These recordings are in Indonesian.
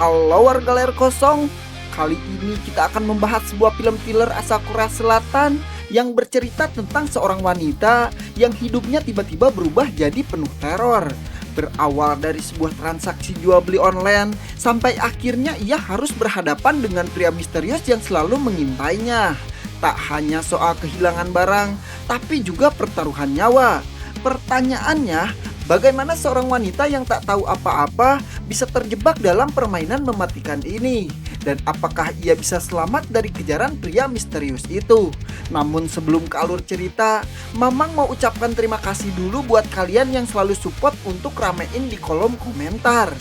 Halo warga layar kosong, kali ini kita akan membahas sebuah film thriller asal Korea Selatan yang bercerita tentang seorang wanita yang hidupnya tiba-tiba berubah jadi penuh teror. Berawal dari sebuah transaksi jual beli online sampai akhirnya ia harus berhadapan dengan pria misterius yang selalu mengintainya. Tak hanya soal kehilangan barang, tapi juga pertaruhan nyawa. Pertanyaannya, bagaimana seorang wanita yang tak tahu apa-apa bisa terjebak dalam permainan mematikan ini? Dan apakah ia bisa selamat dari kejaran pria misterius itu? Namun sebelum ke alur cerita, Mamang mau ucapkan terima kasih dulu buat kalian yang selalu support untuk ramein di kolom komentar.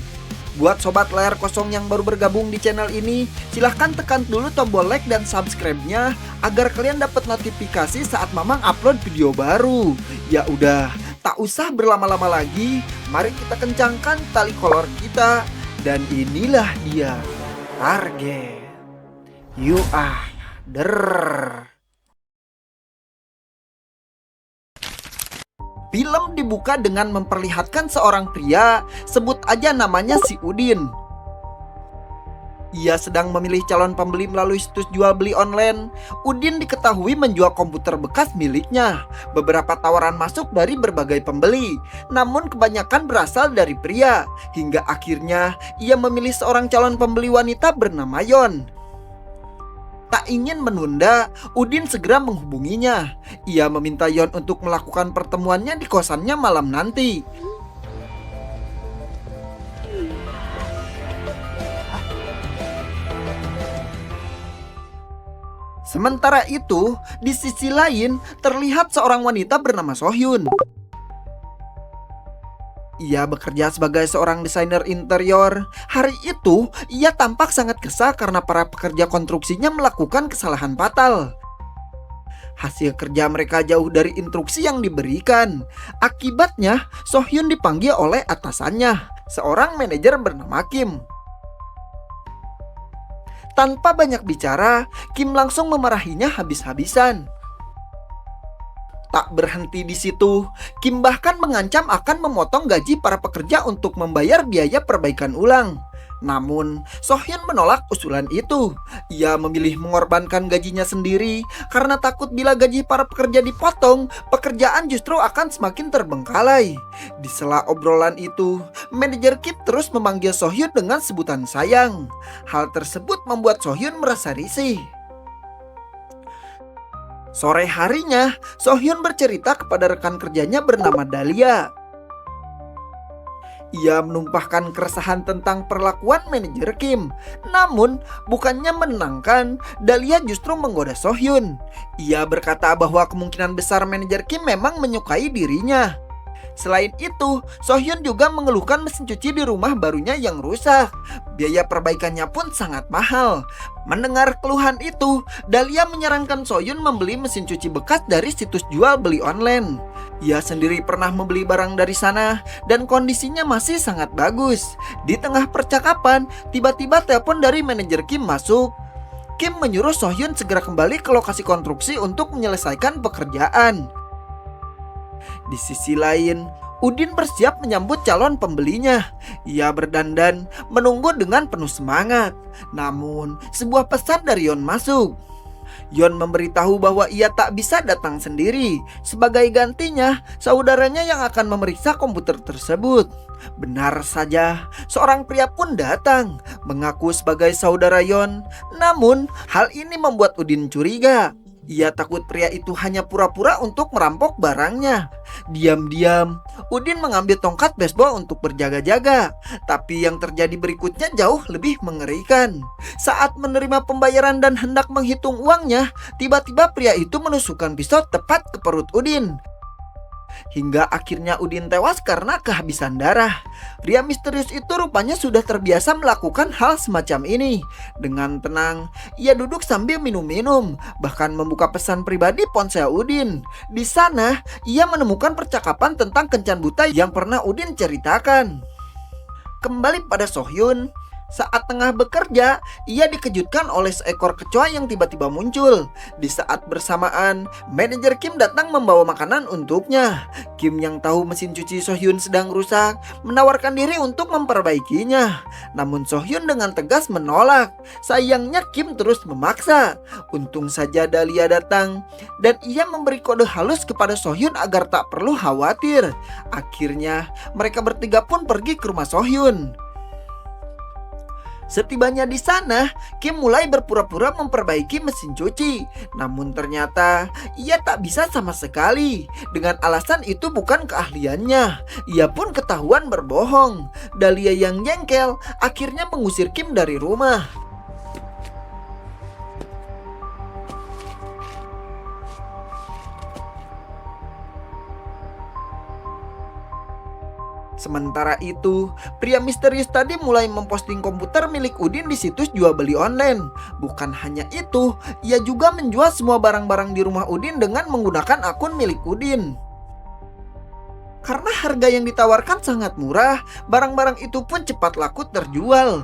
Buat sobat layar kosong yang baru bergabung di channel ini, silahkan tekan dulu tombol like dan subscribe-nya agar kalian dapat notifikasi saat Mamang upload video baru. Ya udah, tak usah berlama-lama lagi, mari kita kencangkan tali kolor kita. Dan inilah dia, target. You are der. Film dibuka dengan memperlihatkan seorang pria, sebut aja namanya si Udin. Ia sedang memilih calon pembeli melalui situs jual beli online. Udin diketahui menjual komputer bekas miliknya. Beberapa tawaran masuk dari berbagai pembeli, namun kebanyakan berasal dari pria. Hingga akhirnya ia memilih seorang calon pembeli wanita bernama Yon. Tak ingin menunda, Udin segera menghubunginya. Ia meminta Yon untuk melakukan pertemuannya di kosannya malam nanti. Sementara itu, di sisi lain terlihat seorang wanita bernama Sohyun. Ia bekerja sebagai seorang desainer interior. Hari itu, ia tampak sangat kesal karena para pekerja konstruksinya melakukan kesalahan fatal. Hasil kerja mereka jauh dari instruksi yang diberikan. Akibatnya, Sohyun dipanggil oleh atasannya, seorang manajer bernama Kim. Tanpa banyak bicara, Kim langsung memarahinya habis-habisan. Tak berhenti di situ, Kim bahkan mengancam akan memotong gaji para pekerja untuk membayar biaya perbaikan ulang. Namun, Sohyun menolak usulan itu. Ia memilih mengorbankan gajinya sendiri karena takut bila gaji para pekerja dipotong, pekerjaan justru akan semakin terbengkalai. Di sela obrolan itu, manajer Kim terus memanggil Sohyun dengan sebutan sayang. Hal tersebut membuat Sohyun merasa risih. Sore harinya, Sohyun bercerita kepada rekan kerjanya bernama Dahlia. Ia menumpahkan keresahan tentang perlakuan manajer Kim. Namun, bukannya menenangkan, Dahlia justru menggoda Sohyun. Ia berkata bahwa kemungkinan besar manajer Kim memang menyukai dirinya. Selain itu, Sohyun juga mengeluhkan mesin cuci di rumah barunya yang rusak. Biaya perbaikannya pun sangat mahal. Mendengar keluhan itu, Dahlia menyarankan Sohyun membeli mesin cuci bekas dari situs jual beli online. Ia sendiri pernah membeli barang dari sana dan kondisinya masih sangat bagus. Di tengah percakapan, tiba-tiba telepon dari manajer Kim masuk. Kim menyuruh Sohyun segera kembali ke lokasi konstruksi untuk menyelesaikan pekerjaan. Di sisi lain, Udin bersiap menyambut calon pembelinya. Ia berdandan, menunggu dengan penuh semangat. Namun, sebuah pesan dari Yon masuk. Yon memberitahu bahwa ia tak bisa datang sendiri. Sebagai gantinya, saudaranya yang akan memeriksa komputer tersebut. Benar saja, seorang pria pun datang, mengaku sebagai saudara Yon. Namun, hal ini membuat Udin curiga. Ia takut pria itu hanya pura-pura untuk merampok barangnya. Diam-diam, Udin mengambil tongkat baseball untuk berjaga-jaga. Tapi yang terjadi berikutnya jauh lebih mengerikan. Saat menerima pembayaran dan hendak menghitung uangnya, tiba-tiba pria itu menusukkan pisau tepat ke perut Udin. Hingga akhirnya Udin tewas karena kehabisan darah. Pria misterius itu rupanya sudah terbiasa melakukan hal semacam ini. Dengan tenang, ia duduk sambil minum-minum, bahkan membuka pesan pribadi ponsel Udin. Di sana, ia menemukan percakapan tentang kencan buta yang pernah Udin ceritakan. Kembali pada Sohyun, Saat tengah bekerja, ia dikejutkan oleh seekor kecoa yang tiba-tiba muncul. Di saat bersamaan, manajer Kim datang membawa makanan untuknya. Kim yang tahu mesin cuci Sohyun sedang rusak, menawarkan diri untuk memperbaikinya. Namun Sohyun dengan tegas menolak. Sayangnya Kim terus memaksa. Untung saja Dahlia datang dan ia memberi kode halus kepada Sohyun agar tak perlu khawatir. Akhirnya, mereka bertiga pun pergi ke rumah Sohyun. Setibanya di sana, Kim mulai berpura-pura memperbaiki mesin cuci. Namun ternyata ia tak bisa sama sekali. Dengan alasan itu bukan keahliannya. Ia pun ketahuan berbohong. Dahlia yang jengkel akhirnya mengusir Kim dari rumah. Sementara itu, pria misterius tadi mulai memposting komputer milik Udin di situs jual beli online. Bukan hanya itu, ia juga menjual semua barang-barang di rumah Udin dengan menggunakan akun milik Udin. Karena harga yang ditawarkan sangat murah, barang-barang itu pun cepat laku terjual.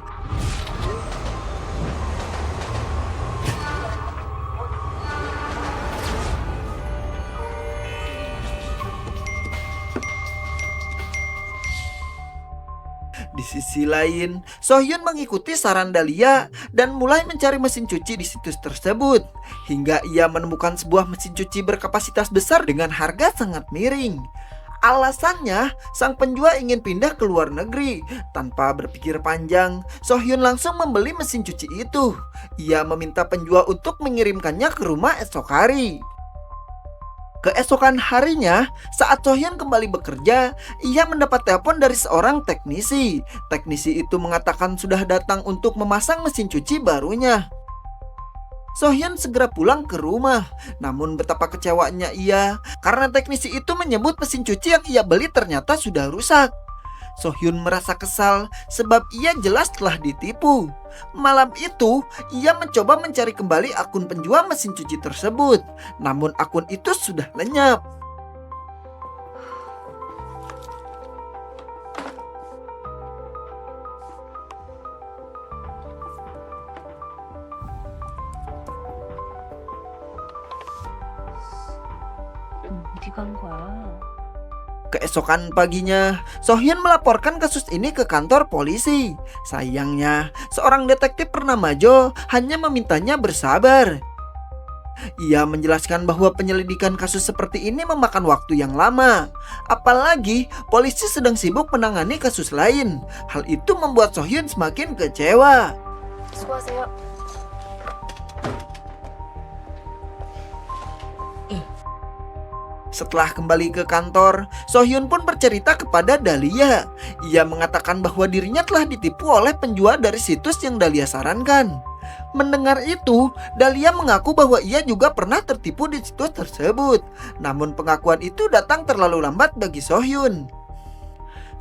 Di sisi lain, Sohyun mengikuti saran Dahlia dan mulai mencari mesin cuci di situs tersebut. Hingga ia menemukan sebuah mesin cuci berkapasitas besar dengan harga sangat miring. Alasannya, sang penjual ingin pindah ke luar negeri. Tanpa berpikir panjang, Sohyun langsung membeli mesin cuci itu. Ia meminta penjual untuk mengirimkannya ke rumah esok hari. Keesokan harinya, saat Sohyun kembali bekerja, ia mendapat telepon dari seorang teknisi. Teknisi itu mengatakan sudah datang untuk memasang mesin cuci barunya. Sohyun segera pulang ke rumah. Namun betapa kecewanya ia karena teknisi itu menyebut mesin cuci yang ia beli ternyata sudah rusak. Sohyun merasa kesal sebab ia jelas telah ditipu. Malam itu, ia mencoba mencari kembali akun penjual mesin cuci tersebut. Namun akun itu sudah lenyap. 어디 간 거야? Keesokan paginya, Sohyun melaporkan kasus ini ke kantor polisi. Sayangnya, seorang detektif bernama Jo hanya memintanya bersabar. Ia menjelaskan bahwa penyelidikan kasus seperti ini memakan waktu yang lama. Apalagi polisi sedang sibuk menangani kasus lain. Hal itu membuat Sohyun semakin kecewa. 수고하세요. Setelah kembali ke kantor, Sohyun pun bercerita kepada Dahlia. Ia mengatakan bahwa dirinya telah ditipu oleh penjual dari situs yang Dahlia sarankan. Mendengar itu, Dahlia mengaku bahwa ia juga pernah tertipu di situs tersebut. Namun pengakuan itu datang terlalu lambat bagi Sohyun.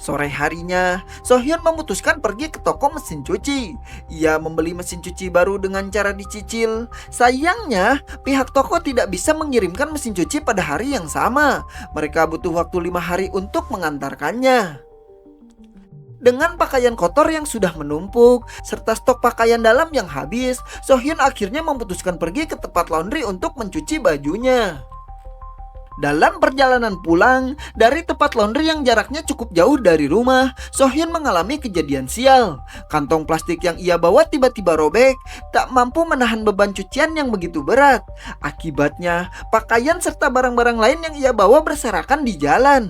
Sore harinya, Sohyun memutuskan pergi ke toko mesin cuci. Ia membeli mesin cuci baru dengan cara dicicil. Sayangnya, pihak toko tidak bisa mengirimkan mesin cuci pada hari yang sama. Mereka butuh waktu 5 hari untuk mengantarkannya. Dengan pakaian kotor yang sudah menumpuk, serta stok pakaian dalam yang habis, Sohyun akhirnya memutuskan pergi ke tempat laundry untuk mencuci bajunya. Dalam perjalanan pulang dari tempat laundry yang jaraknya cukup jauh dari rumah, Sohyun mengalami kejadian sial. Kantong plastik yang ia bawa tiba-tiba robek, tak mampu menahan beban cucian yang begitu berat. Akibatnya, pakaian serta barang-barang lain yang ia bawa berserakan di jalan.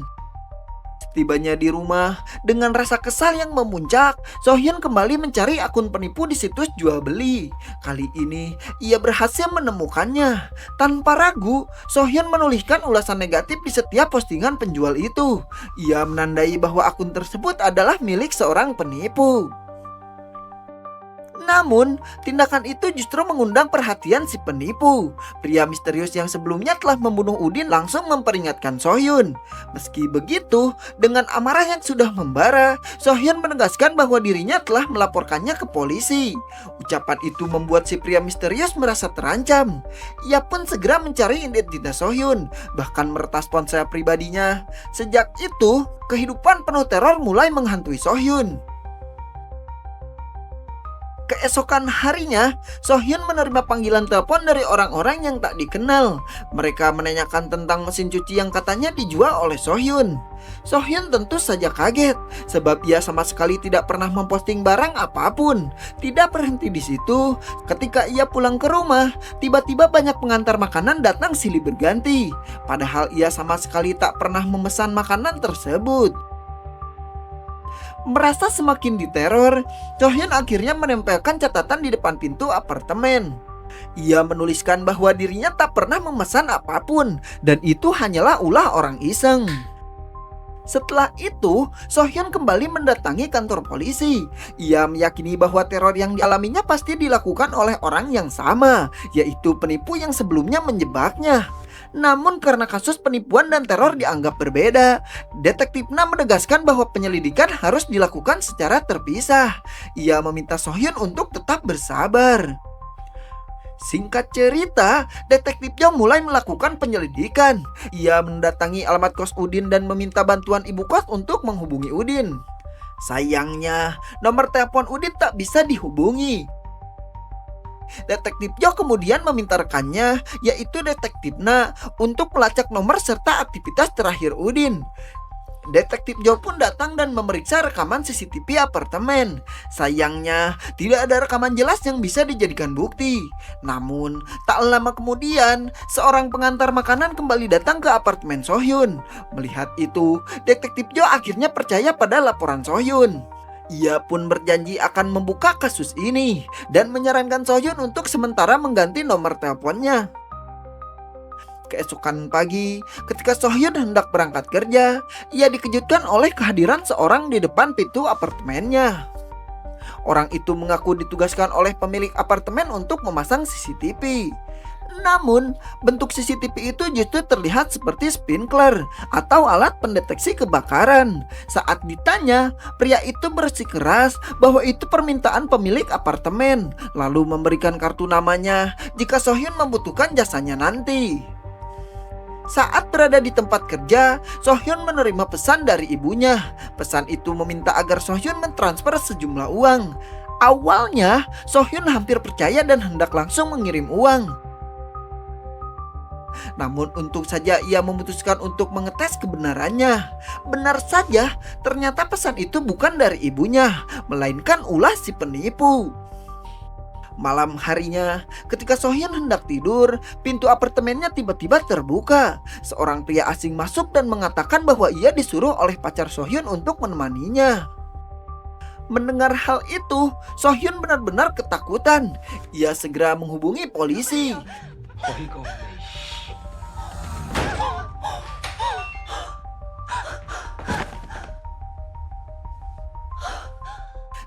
Tibanya di rumah, dengan rasa kesal yang memuncak, Sohyun kembali mencari akun penipu di situs jual beli. Kali ini, ia berhasil menemukannya. Tanpa ragu, Sohyun menuliskan ulasan negatif di setiap postingan penjual itu. Ia menandai bahwa akun tersebut adalah milik seorang penipu. Namun, tindakan itu justru mengundang perhatian si penipu. Pria misterius yang sebelumnya telah membunuh Udin langsung memperingatkan Sohyun. Meski begitu, dengan amarah yang sudah membara, Sohyun menegaskan bahwa dirinya telah melaporkannya ke polisi. Ucapan itu membuat si pria misterius merasa terancam. Ia pun segera mencari identitas Sohyun, bahkan meretas ponsel pribadinya. Sejak itu, kehidupan penuh teror mulai menghantui Sohyun. Keesokan harinya, Sohyun menerima panggilan telepon dari orang-orang yang tak dikenal. Mereka menanyakan tentang mesin cuci yang katanya dijual oleh Sohyun. Sohyun tentu saja kaget, sebab ia sama sekali tidak pernah memposting barang apapun. Tidak berhenti di situ, ketika ia pulang ke rumah, tiba-tiba banyak pengantar makanan datang silih berganti. Padahal ia sama sekali tak pernah memesan makanan tersebut. Merasa semakin diteror, Sohyun akhirnya menempelkan catatan di depan pintu apartemen. Ia menuliskan bahwa dirinya tak pernah memesan apapun, dan itu hanyalah ulah orang iseng. Setelah itu, Sohyun kembali mendatangi kantor polisi. Ia meyakini bahwa teror yang dialaminya pasti dilakukan oleh orang yang sama, yaitu penipu yang sebelumnya menjebaknya. Namun karena kasus penipuan dan teror dianggap berbeda, Detektif Na menegaskan bahwa penyelidikan harus dilakukan secara terpisah. Ia meminta Sohyun untuk tetap bersabar. Singkat cerita, Detektif Jo mulai melakukan penyelidikan. Ia mendatangi alamat kos Udin dan meminta bantuan ibu kos untuk menghubungi Udin. Sayangnya, nomor telepon Udin tak bisa dihubungi. Detektif Jo kemudian meminta rekannya, yaitu Detektif Na, untuk melacak nomor serta aktivitas terakhir Udin. Detektif Jo pun datang dan memeriksa rekaman CCTV apartemen. Sayangnya, tidak ada rekaman jelas yang bisa dijadikan bukti. Namun, tak lama kemudian, seorang pengantar makanan kembali datang ke apartemen Sohyun. Melihat itu, Detektif Jo akhirnya percaya pada laporan Sohyun. Ia pun berjanji akan membuka kasus ini dan menyarankan Sohyun untuk sementara mengganti nomor teleponnya. Keesokan pagi, ketika Sohyun hendak berangkat kerja, ia dikejutkan oleh kehadiran seorang di depan pintu apartemennya. Orang itu mengaku ditugaskan oleh pemilik apartemen untuk memasang CCTV. Namun, bentuk CCTV itu justru terlihat seperti sprinkler atau alat pendeteksi kebakaran. Saat ditanya, pria itu bersikeras bahwa itu permintaan pemilik apartemen, lalu memberikan kartu namanya jika Sohyun membutuhkan jasanya nanti. Saat berada di tempat kerja, Sohyun menerima pesan dari ibunya. Pesan itu meminta agar Sohyun mentransfer sejumlah uang. Awalnya, Sohyun hampir percaya dan hendak langsung mengirim uang. Namun untung saja ia memutuskan untuk mengetes kebenarannya. Benar saja, ternyata pesan itu bukan dari ibunya, melainkan ulah si penipu. Malam harinya, ketika Sohyun hendak tidur, pintu apartemennya tiba-tiba terbuka. Seorang pria asing masuk dan mengatakan bahwa ia disuruh oleh pacar Sohyun untuk menemaninya. Mendengar hal itu, Sohyun benar-benar ketakutan. Ia segera menghubungi polisi.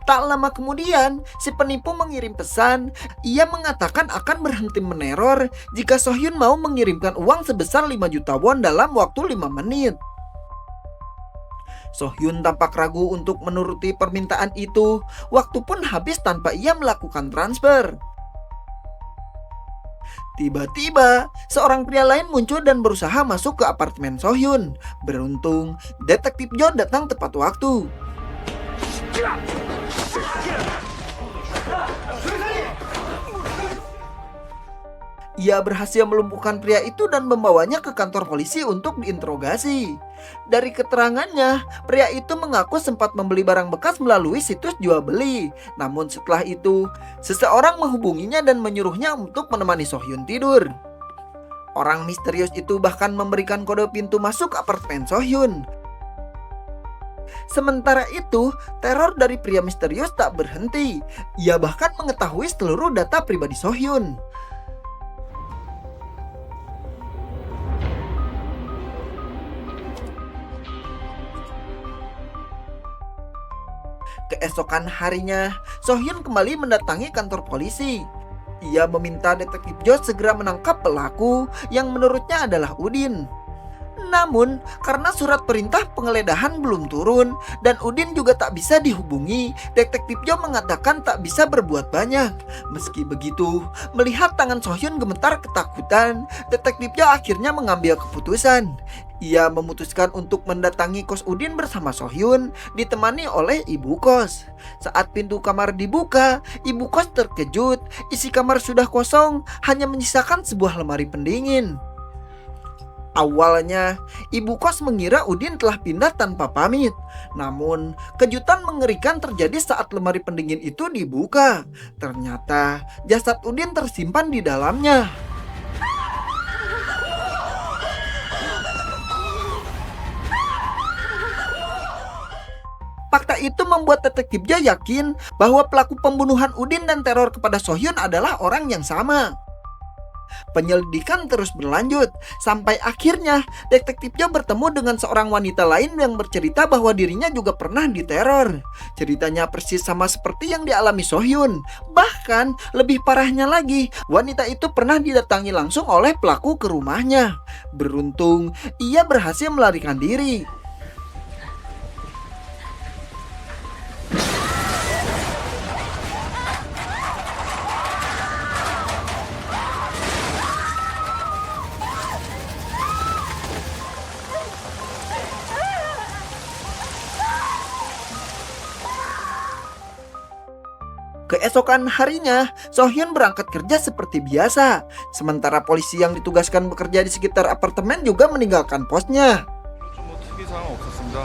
Tak lama kemudian, si penipu mengirim pesan. Ia mengatakan akan berhenti meneror jika Sohyun mau mengirimkan uang sebesar 5 juta won dalam waktu 5 menit. Sohyun tampak ragu untuk menuruti permintaan itu. Waktu pun habis tanpa ia melakukan transfer. Tiba-tiba, seorang pria lain muncul dan berusaha masuk ke apartemen Sohyun. Beruntung, Detektif Jo datang tepat waktu. Ia berhasil melumpuhkan pria itu dan membawanya ke kantor polisi untuk diinterogasi. Dari keterangannya, pria itu mengaku sempat membeli barang bekas melalui situs jual beli. Namun setelah itu, seseorang menghubunginya dan menyuruhnya untuk menemani Sohyun tidur. Orang misterius itu bahkan memberikan kode pintu masuk apartemen Sohyun. Sementara itu, teror dari pria misterius tak berhenti. Ia bahkan mengetahui seluruh data pribadi Sohyun. Keesokan harinya, Sohyun kembali mendatangi kantor polisi. Ia meminta Detektif Jo segera menangkap pelaku yang menurutnya adalah Udin. Namun, karena surat perintah penggeledahan belum turun dan Udin juga tak bisa dihubungi, Detektif Jo mengatakan tak bisa berbuat banyak. Meski begitu, melihat tangan Sohyun gemetar ketakutan, Detektif Jo akhirnya mengambil keputusan. Ia memutuskan untuk mendatangi kos Udin bersama Sohyun, ditemani oleh ibu kos. Saat pintu kamar dibuka, ibu kos terkejut. Isi kamar sudah kosong, hanya menyisakan sebuah lemari pendingin. Awalnya, ibu kos mengira Udin telah pindah tanpa pamit. Namun, kejutan mengerikan terjadi saat lemari pendingin itu dibuka. Ternyata, jasad Udin tersimpan di dalamnya. Fakta itu membuat detektif Jo yakin bahwa pelaku pembunuhan Udin dan teror kepada Sohyun adalah orang yang sama. Penyelidikan terus berlanjut, sampai akhirnya detektif Jo bertemu dengan seorang wanita lain yang bercerita bahwa dirinya juga pernah diteror. Ceritanya persis sama seperti yang dialami Sohyun. Bahkan lebih parahnya lagi, wanita itu pernah didatangi langsung oleh pelaku ke rumahnya. Beruntung, ia berhasil melarikan diri. Keesokan harinya, Sohyun berangkat kerja seperti biasa. Sementara polisi yang ditugaskan bekerja di sekitar apartemen juga meninggalkan posnya. 뭐 특이 사항은 없었습니다.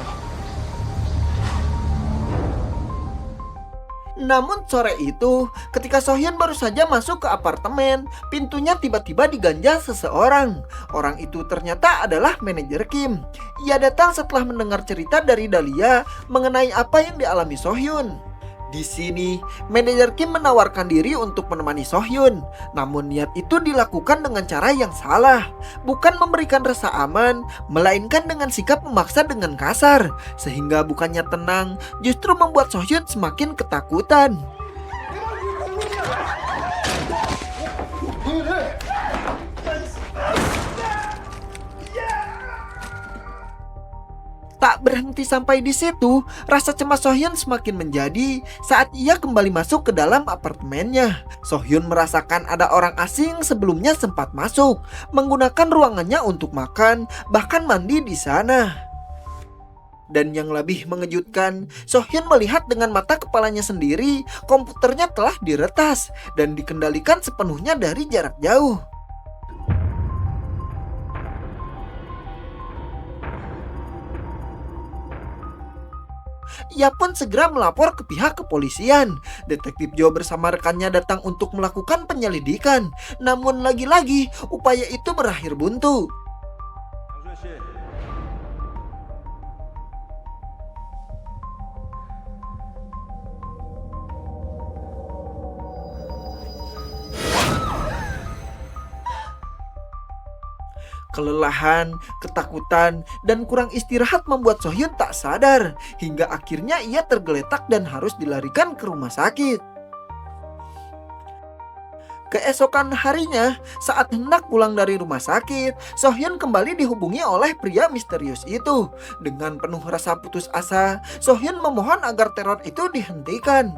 Namun sore itu, ketika Sohyun baru saja masuk ke apartemen, pintunya tiba-tiba diganjal seseorang. Orang itu ternyata adalah manajer Kim. Ia datang setelah mendengar cerita dari Dahlia mengenai apa yang dialami Sohyun. Di sini, manajer Kim menawarkan diri untuk menemani Sohyun. Namun niat itu dilakukan dengan cara yang salah. Bukan memberikan rasa aman, melainkan dengan sikap memaksa dengan kasar. Sehingga bukannya tenang, justru membuat Sohyun semakin ketakutan. Tak berhenti sampai di situ, rasa cemas Sohyun semakin menjadi saat ia kembali masuk ke dalam apartemennya. Sohyun merasakan ada orang asing sebelumnya sempat masuk, menggunakan ruangannya untuk makan, bahkan mandi di sana. Dan yang lebih mengejutkan, Sohyun melihat dengan mata kepalanya sendiri, komputernya telah diretas dan dikendalikan sepenuhnya dari jarak jauh. Ia pun segera melapor ke pihak kepolisian. Detektif Jo bersama rekannya datang untuk melakukan penyelidikan. Namun lagi-lagi upaya itu berakhir buntu. 양수현 씨, Kelelahan, ketakutan, dan kurang istirahat membuat Sohyun tak sadar. Hingga akhirnya ia tergeletak dan harus dilarikan ke rumah sakit. Keesokan harinya, saat hendak pulang dari rumah sakit, Sohyun kembali dihubungi oleh pria misterius itu. Dengan penuh rasa putus asa, Sohyun memohon agar teror itu dihentikan.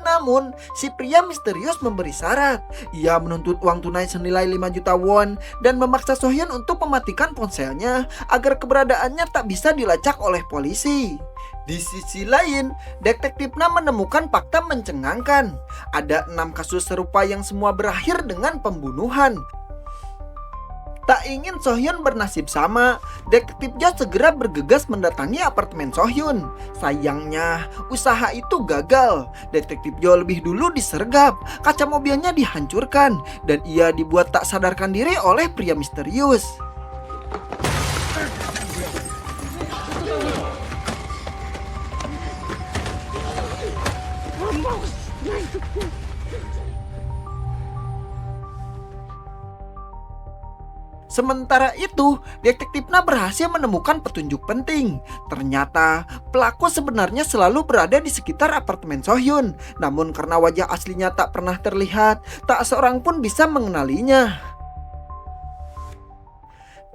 Namun, si pria misterius memberi syarat. Ia menuntut uang tunai senilai 5 juta won dan memaksa Sohyun untuk mematikan ponselnya agar keberadaannya tak bisa dilacak oleh polisi. Di sisi lain, detektif Na menemukan fakta mencengangkan. Ada 6 kasus serupa yang semua berakhir dengan pembunuhan. Tak ingin Sohyun bernasib sama, detektif Jo segera bergegas mendatangi apartemen Sohyun. Sayangnya, usaha itu gagal. Detektif Jo lebih dulu disergap, kaca mobilnya dihancurkan, dan ia dibuat tak sadarkan diri oleh pria misterius. Sementara itu, detektif Na berhasil menemukan petunjuk penting. Ternyata, pelaku sebenarnya selalu berada di sekitar apartemen Sohyun. Namun karena wajah aslinya tak pernah terlihat, tak seorang pun bisa mengenalinya.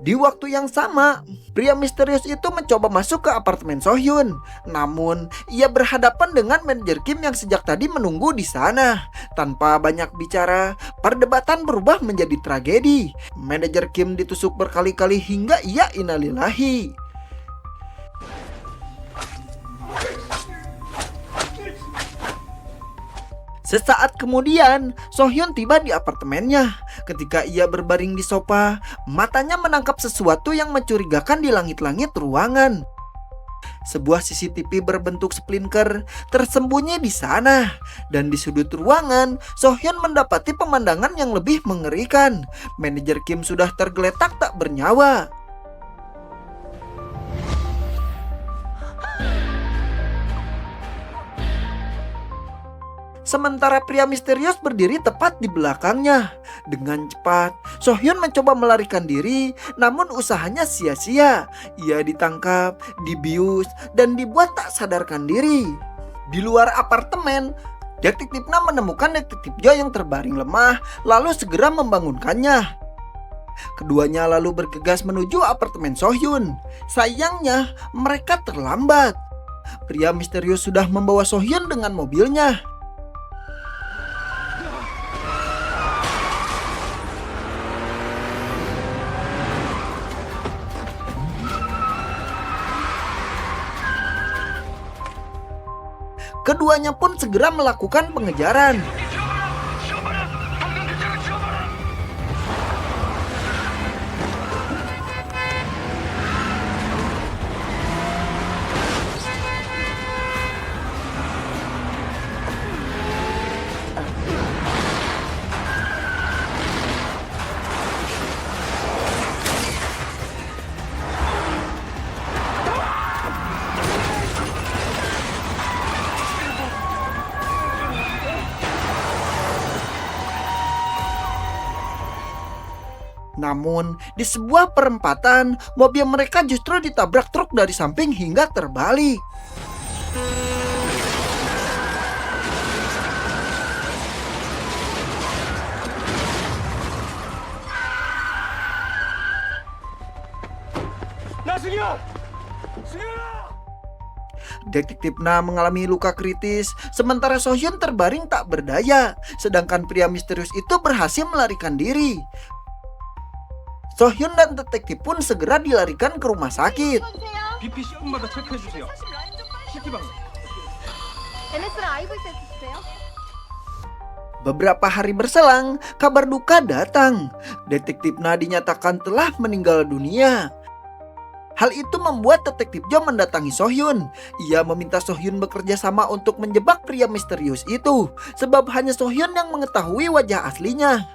Di waktu yang sama, pria misterius itu mencoba masuk ke apartemen Sohyun. Namun, ia berhadapan dengan manajer Kim yang sejak tadi menunggu di sana. Tanpa banyak bicara, perdebatan berubah menjadi tragedi. Manajer Kim ditusuk berkali-kali hingga ia innalillahi. Sesaat kemudian, Sohyun tiba di apartemennya. Ketika ia berbaring di sofa, matanya menangkap sesuatu yang mencurigakan di langit-langit ruangan. Sebuah CCTV berbentuk splinter tersembunyi di sana. Dan di sudut ruangan, Sohyun mendapati pemandangan yang lebih mengerikan. Manajer Kim sudah tergeletak tak bernyawa. Sementara pria misterius berdiri tepat di belakangnya. Dengan cepat, Sohyun mencoba melarikan diri, namun usahanya sia-sia. Ia ditangkap, dibius, dan dibuat tak sadarkan diri. Di luar apartemen, detektif Na menemukan detektif Jo yang terbaring lemah, lalu segera membangunkannya. Keduanya lalu bergegas menuju apartemen Sohyun. Sayangnya, mereka terlambat. Pria misterius sudah membawa Sohyun dengan mobilnya. Keduanya pun segera melakukan pengejaran. Namun, di sebuah perempatan, mobil mereka justru ditabrak truk dari samping hingga terbalik. Detektif Na mengalami luka kritis, sementara Sohyun terbaring tak berdaya, sedangkan pria misterius itu berhasil melarikan diri. Sohyun dan detektif pun segera dilarikan ke rumah sakit. BP 10분마다 체크해 주세요. CT 방송. MS랑 IV 세트 주세요. Beberapa hari berselang, kabar duka datang. Detektif Na dinyatakan telah meninggal dunia. Hal itu membuat detektif Jo mendatangi Sohyun. Ia meminta Sohyun bekerja sama untuk menjebak pria misterius itu, sebab hanya Sohyun yang mengetahui wajah aslinya.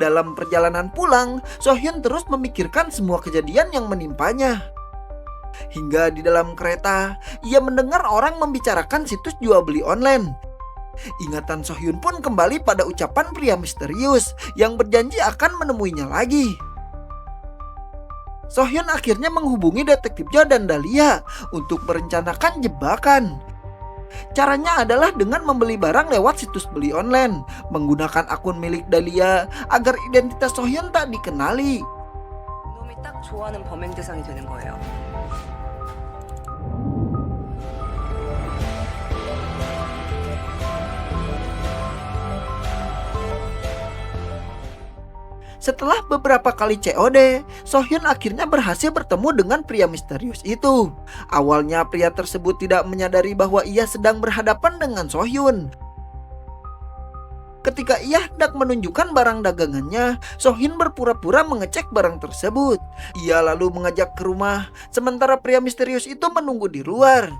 Dalam perjalanan pulang, Sohyun terus memikirkan semua kejadian yang menimpanya. Hingga di dalam kereta, ia mendengar orang membicarakan situs jual beli online. Ingatan Sohyun pun kembali pada ucapan pria misterius yang berjanji akan menemuinya lagi. Sohyun akhirnya menghubungi detektif Jo dan Dahlia untuk merencanakan jebakan. Caranya adalah dengan membeli barang lewat situs beli online, menggunakan akun milik Dahlia agar identitas Sohyun tak dikenali. 놈이 딱 좋아하는 범행 대상이 되는 거예요. Setelah beberapa kali COD, Sohyun akhirnya berhasil bertemu dengan pria misterius itu. Awalnya pria tersebut tidak menyadari bahwa ia sedang berhadapan dengan Sohyun. Ketika ia hendak menunjukkan barang dagangannya, Sohyun berpura-pura mengecek barang tersebut. Ia lalu mengajak ke rumah, sementara pria misterius itu menunggu di luar.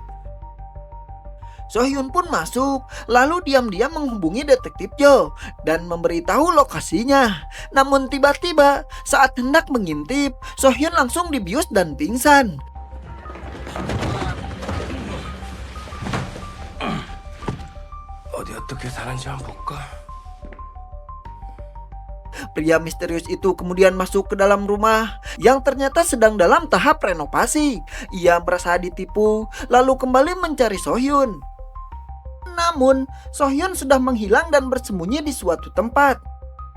Sohyun pun masuk, lalu diam-diam menghubungi detektif Jo dan memberitahu lokasinya. Namun tiba-tiba saat hendak mengintip, Sohyun langsung dibius dan pingsan. 어디 어떻게 사는지 한번 볼까? Pria misterius itu kemudian masuk ke dalam rumah yang ternyata sedang dalam tahap renovasi. Ia merasa ditipu, lalu kembali mencari Sohyun. Namun, Sohyun sudah menghilang dan bersembunyi di suatu tempat.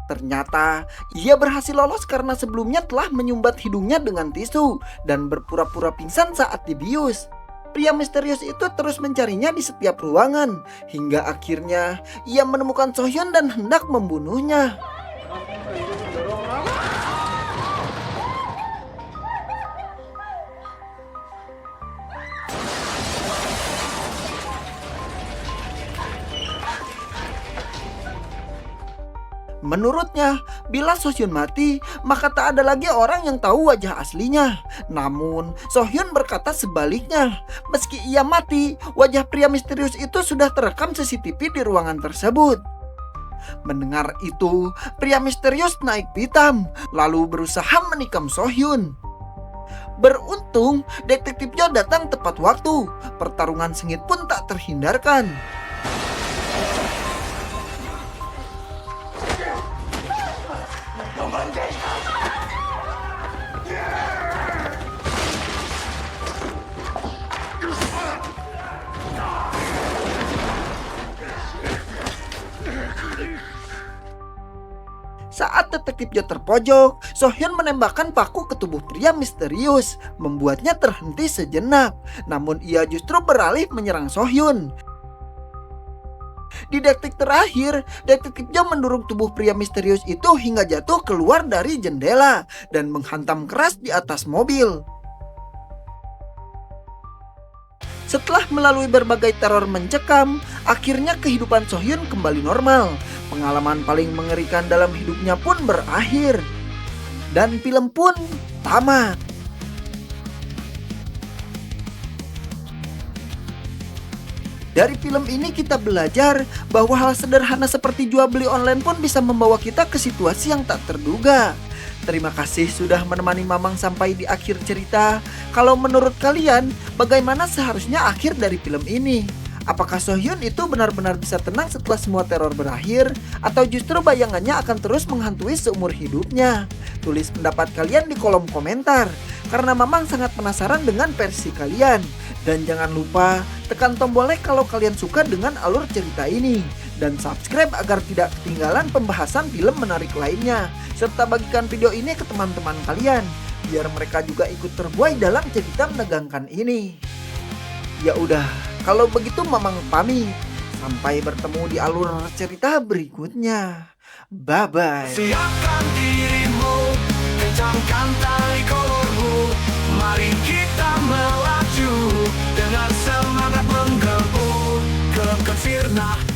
Ternyata ia berhasil lolos karena sebelumnya telah menyumbat hidungnya dengan tisu dan berpura-pura pingsan saat dibius. Pria misterius itu terus mencarinya di setiap ruangan hingga akhirnya ia menemukan Sohyun dan hendak membunuhnya. Menurutnya, bila Sohyun mati, maka tak ada lagi orang yang tahu wajah aslinya. Namun, Sohyun berkata sebaliknya. Meski ia mati, wajah pria misterius itu sudah terekam CCTV di ruangan tersebut. Mendengar itu, pria misterius naik pitam, lalu berusaha menikam Sohyun. Beruntung, detektif Jo datang tepat waktu. Pertarungan sengit pun tak terhindarkan. Saat detektif Jo terpojok, Sohyun menembakkan paku ke tubuh pria misterius, membuatnya terhenti sejenak. Namun ia justru beralih menyerang Sohyun. Di detik terakhir, detektif Jo mendorong tubuh pria misterius itu hingga jatuh keluar dari jendela dan menghantam keras di atas mobil. Setelah melalui berbagai teror mencekam, akhirnya kehidupan Sohyun kembali normal. Pengalaman paling mengerikan dalam hidupnya pun berakhir. Dan film pun tamat. Dari film ini kita belajar bahwa hal sederhana seperti jual beli online pun bisa membawa kita ke situasi yang tak terduga. Terima kasih sudah menemani Mamang sampai di akhir cerita. Kalau menurut kalian, bagaimana seharusnya akhir dari film ini? Apakah Sohyun itu benar-benar bisa tenang setelah semua teror berakhir? Atau justru bayangannya akan terus menghantui seumur hidupnya? Tulis pendapat kalian di kolom komentar, karena Mamang sangat penasaran dengan versi kalian. Dan jangan lupa tekan tombol like kalau kalian suka dengan alur cerita ini. Dan subscribe agar tidak ketinggalan pembahasan film menarik lainnya. Serta bagikan video ini ke teman-teman kalian, biar mereka juga ikut terbuai dalam cerita menegangkan ini. Ya udah, kalau begitu Mamang pamit. Sampai bertemu di alur cerita berikutnya. Bye-bye. Siapkan dirimu, kencangkan tali kolormu. Mari kita melaju dengan semangat menggebu ke Firna.